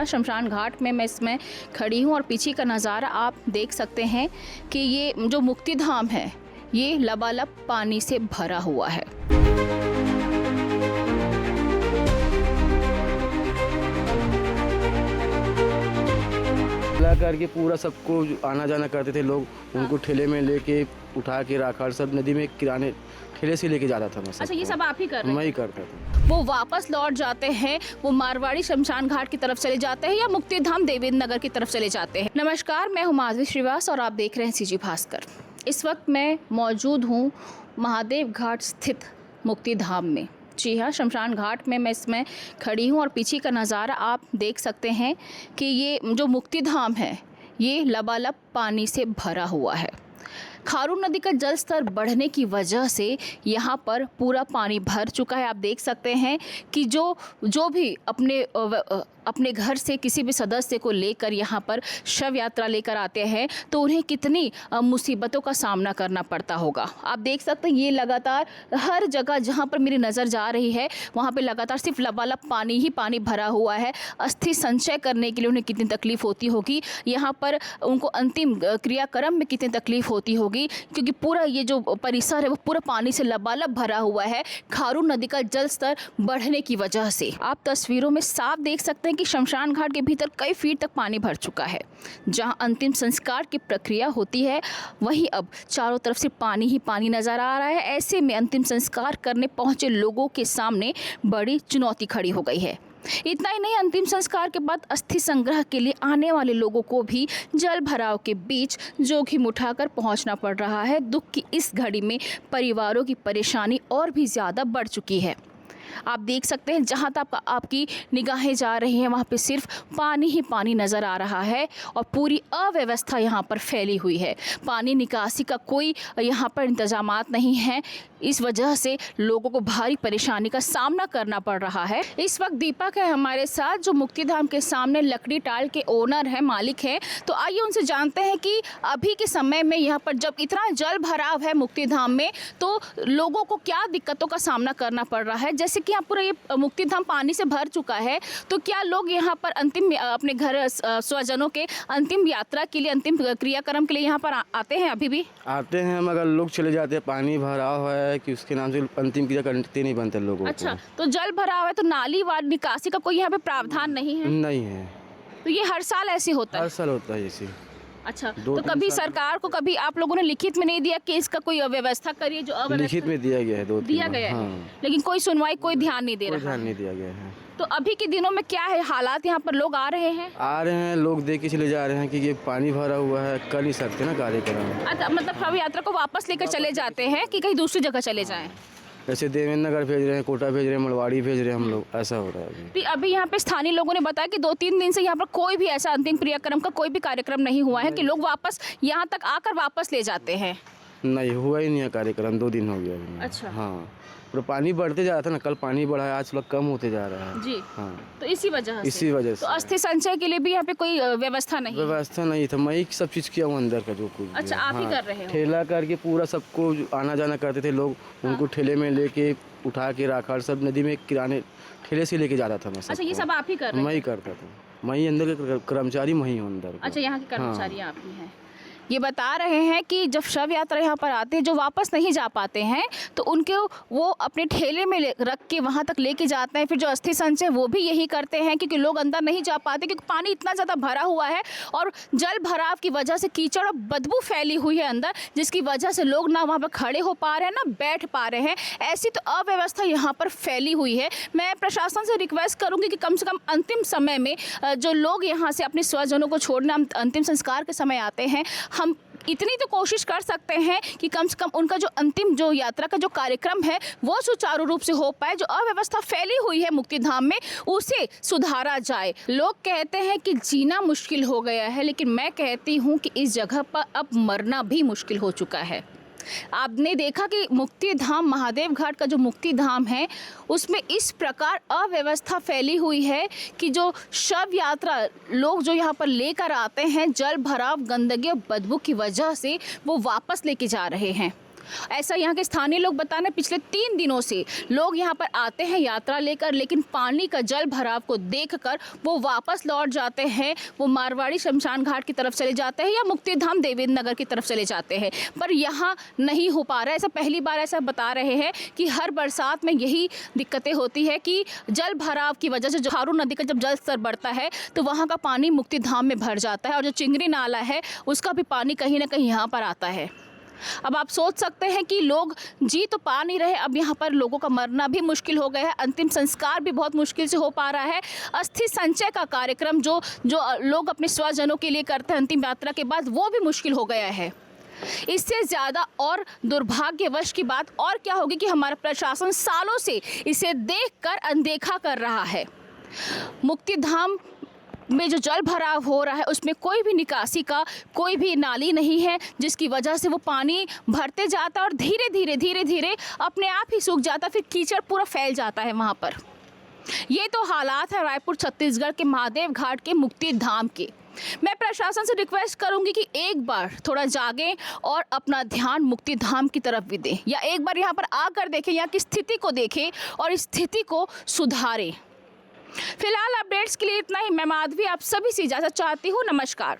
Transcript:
शमशान घाट में मैं इसमें खड़ी हूँ और पीछे का नज़ारा आप देख सकते हैं कि ये जो मुक्ति धाम है ये लबालब पानी से भरा हुआ है। करके पूरा सबको आना जाना करते थे लोग, उनको ठेले में लेके उठा के राखाल सब नदी में किराने ठेले से लेके जाता था मैं। अच्छा, ये सब आप ही कर रहे हैं? मैं ही करता था। वो वापस लौट जाते हैं, वो मारवाड़ी शमशान घाट की तरफ चले जाते हैं या मुक्ति धाम देवेंद्र नगर की तरफ चले जाते हैं। नमस्कार, मैं हूँ माधवी श्रीवास और आप देख रहे हैं सीजी भास्कर। इस वक्त मैं मौजूद हूँ महादेव घाट स्थित मुक्ति धाम में। जी हाँ, शमशान घाट में मैं इसमें खड़ी हूँ और पीछे का नज़ारा आप देख सकते हैं कि ये जो मुक्ति धाम है ये लबालब पानी से भरा हुआ है। खारून नदी का जल स्तर बढ़ने की वजह से यहाँ पर पूरा पानी भर चुका है। आप देख सकते हैं कि जो भी अपने घर से किसी भी सदस्य को लेकर यहाँ पर शव यात्रा लेकर आते हैं तो उन्हें कितनी मुसीबतों का सामना करना पड़ता होगा। आप देख सकते हैं ये लगातार हर जगह जहाँ पर मेरी नज़र जा रही है वहाँ पे लगातार सिर्फ लबालब पानी ही पानी भरा हुआ है। अस्थि संचय करने के लिए उन्हें कितनी तकलीफ़ होती होगी, यहाँ पर उनको अंतिम क्रियाक्रम में कितनी तकलीफ़ होती होगी, क्योंकि पूरा ये जो परिसर है वो पूरा पानी से लबालब भरा हुआ है खारून नदी का जल स्तर बढ़ने की वजह से। आप तस्वीरों में साफ देख सकते हैं कि शमशान घाट के भीतर कई फीट तक पानी भर चुका है। जहां अंतिम संस्कार की प्रक्रिया होती है वहीं अब चारों तरफ से पानी ही पानी नजर आ रहा है। ऐसे में अंतिम संस्कार करने पहुंचे लोगों के सामने बड़ी चुनौती खड़ी हो गई है। इतना ही नहीं, अंतिम संस्कार के बाद अस्थि संग्रह के लिए आने वाले लोगों को भी जल भराव के बीच जोखिम उठाकर पहुंचना पड़ रहा है। दुख की इस घड़ी में परिवारों की परेशानी और भी ज़्यादा बढ़ चुकी है। आप देख सकते हैं जहाँ तक आपकी निगाहें जा रही हैं वहाँ पे सिर्फ पानी ही पानी नज़र आ रहा है और पूरी अव्यवस्था यहाँ पर फैली हुई है। पानी निकासी का कोई यहाँ पर इंतजामात नहीं है। इस वजह से लोगों को भारी परेशानी का सामना करना पड़ रहा है। इस वक्त दीपक है हमारे साथ, जो मुक्ति धाम के सामने लकड़ी टाल के ओनर है, मालिक है। तो आइए उनसे जानते हैं कि अभी के समय में यहाँ पर जब इतना जल भराव है मुक्ति धाम में तो लोगों को क्या दिक्कतों का सामना करना पड़ रहा है। जैसे कि यहाँ पूरा ये मुक्ति धाम पानी से भर चुका है तो क्या लोग यहाँ पर अंतिम अपने घर स्वजनों के अंतिम यात्रा के लिए, अंतिम क्रियाक्रम के लिए यहाँ पर आते हैं? अभी भी आते हैं मगर लोग चले जाते हैं। पानी भरा हुआ है कि उसके नाम से अंतिम क्रिया करते नहीं बनते लोगों को। अच्छा, तो जल भरा हुआ है तो नाली व निकासी का कोई यहाँ पे प्रावधान नहीं है? नहीं है। तो ये हर साल ऐसे होता है? हर साल होता है ऐसे। अच्छा, तो कभी सरकार को कभी आप लोगों ने लिखित में नहीं दिया कि इसका कोई व्यवस्था करिए? जो लिखित में दिया गया है, दिया गया है, लेकिन कोई सुनवाई, कोई ध्यान नहीं दे रहा। ध्यान नहीं दिया गया है। तो अभी के दिनों में क्या है हालात? यहाँ पर लोग आ रहे हैं लोग देख के चले जा रहे हैं कि ये पानी भरा हुआ है, कर नहीं सकते ना कार्यक्रम। अच्छा, मतलब शव यात्रा को वापस लेकर चले जाते हैं कि कहीं दूसरी जगह चले जाएं? जैसे देवेंद्र नगर भेज रहे हैं, कोटा भेज रहे हैं, मलवाड़ी भेज रहे हैं हम लोग, ऐसा हो रहा है अभी यहाँ पे स्थानीय लोगों ने बताया कि 2-3 दिन से यहाँ पर कोई भी ऐसा अंतिम क्रियाक्रम का कोई भी कार्यक्रम नहीं हुआ है कि लोग वापस यहाँ तक आकर वापस ले जाते हैं। नहीं हुआ ही नहीं है कार्यक्रम, 2 दिन हो गया। अच्छा, हाँ, पूरा पानी बढ़ते जा रहा था ना, कल पानी बढ़ा है, आज थोड़ा कम होते जा रहा है जी। हाँ, तो इसी वजह से तो अस्थि संचय के लिए भी यहाँ पे कोई व्यवस्था नहीं था। मैं सब चीज़ किया हूँ अंदर का जो कुछ। अच्छा, आप ही कर रहे हो? ठेला करके पूरा सबको आना जाना करते थे लोग, उनको ठेले में लेके उठा के राखाल सब नदी में किराने ठेले से लेके जाता था मैं। अच्छा, ये सब आप ही कर रहे हैं? मैं ही करता था। मैं ही अंदर के कर्मचारी, मैं ही हूँ अंदर। अच्छा, यहाँ के कर्मचारी आप ही हैं। ये बता रहे हैं कि जब शव यात्रा यहाँ पर आते हैं, जो वापस नहीं जा पाते हैं तो उनके वो अपने ठेले में रख के वहाँ तक लेके जाते हैं। फिर जो अस्थि संचय वो भी यही करते हैं क्योंकि लोग अंदर नहीं जा पाते, क्योंकि पानी इतना ज़्यादा भरा हुआ है और जल भराव की वजह से कीचड़ और बदबू फैली हुई है अंदर, जिसकी वजह से लोग ना वहाँ पर खड़े हो पा रहे हैं ना बैठ पा रहे हैं। ऐसी तो अव्यवस्था यहाँ पर फैली हुई है। मैं प्रशासन से रिक्वेस्ट करूँगी कि कम से कम अंतिम समय में जो लोग यहाँ से अपने स्वजनों को छोड़ने अंतिम संस्कार के समय आते हैं, हम इतनी तो कोशिश कर सकते हैं कि कम से कम उनका जो अंतिम जो यात्रा का जो कार्यक्रम है वो सुचारू रूप से हो पाए। जो अव्यवस्था फैली हुई है मुक्ति धाम में उसे सुधारा जाए। लोग कहते हैं कि जीना मुश्किल हो गया है, लेकिन मैं कहती हूँ कि इस जगह पर अब मरना भी मुश्किल हो चुका है। आपने देखा कि मुक्ति धाम, महादेव घाट का जो मुक्ति धाम है उसमें इस प्रकार अव्यवस्था फैली हुई है कि जो शव यात्रा लोग जो यहाँ पर लेकर आते हैं, जल भराव, गंदगी और बदबू की वजह से वो वापस लेके जा रहे हैं। ऐसा यहाँ के स्थानीय लोग बता रहे हैं, पिछले 3 दिनों से लोग यहाँ पर आते हैं यात्रा लेकर, लेकिन पानी का जल भराव को देखकर वो वापस लौट जाते हैं। वो मारवाड़ी शमशान घाट की तरफ चले जाते हैं या मुक्तिधाम देवेंद्र नगर की तरफ चले जाते हैं, पर यहाँ नहीं हो पा रहा है। ऐसा पहली बार ऐसा बता रहे हैं कि हर बरसात में यही दिक्कतें होती है कि जल भराव की वजह से, जो खारू नदी का जब जल स्तर बढ़ता है तो वहाँ का पानी मुक्तिधाम में भर जाता है, और जो चिंगरी नाला है उसका भी पानी कहीं ना कहीं यहाँ पर आता है। अब आप सोच सकते हैं कि लोग जी तो पा नहीं रहे, अब यहाँ पर लोगों का मरना भी मुश्किल हो गया है, अंतिम संस्कार भी बहुत मुश्किल से हो पा रहा है। अस्थि संचय का कार्यक्रम जो लोग अपने स्वजनों के लिए करते हैं अंतिम यात्रा के बाद, वो भी मुश्किल हो गया है। इससे ज़्यादा और दुर्भाग्यवश की बात और क्या होगी कि हमारा प्रशासन सालों से इसे देखकर अनदेखा कर रहा है। मुक्तिधाम में जो जल भराव हो रहा है उसमें कोई भी निकासी का कोई भी नाली नहीं है, जिसकी वजह से वो पानी भरते जाता है और धीरे धीरे अपने आप ही सूख जाता है, फिर कीचड़ पूरा फैल जाता है वहाँ पर। ये तो हालात है रायपुर छत्तीसगढ़ के महादेव घाट के मुक्तिधाम के। मैं प्रशासन से रिक्वेस्ट करूंगी कि एक बार थोड़ा जागें और अपना ध्यान मुक्तिधाम की तरफ भी दें, या एक बार यहाँ पर आकर देखें, यहाँ की स्थिति को देखें और इस स्थिति को सुधारें। फिलहाल अपडेट्स के लिए इतना ही। मैं माधवी आप सभी से इजाज़त चाहती हूँ। नमस्कार।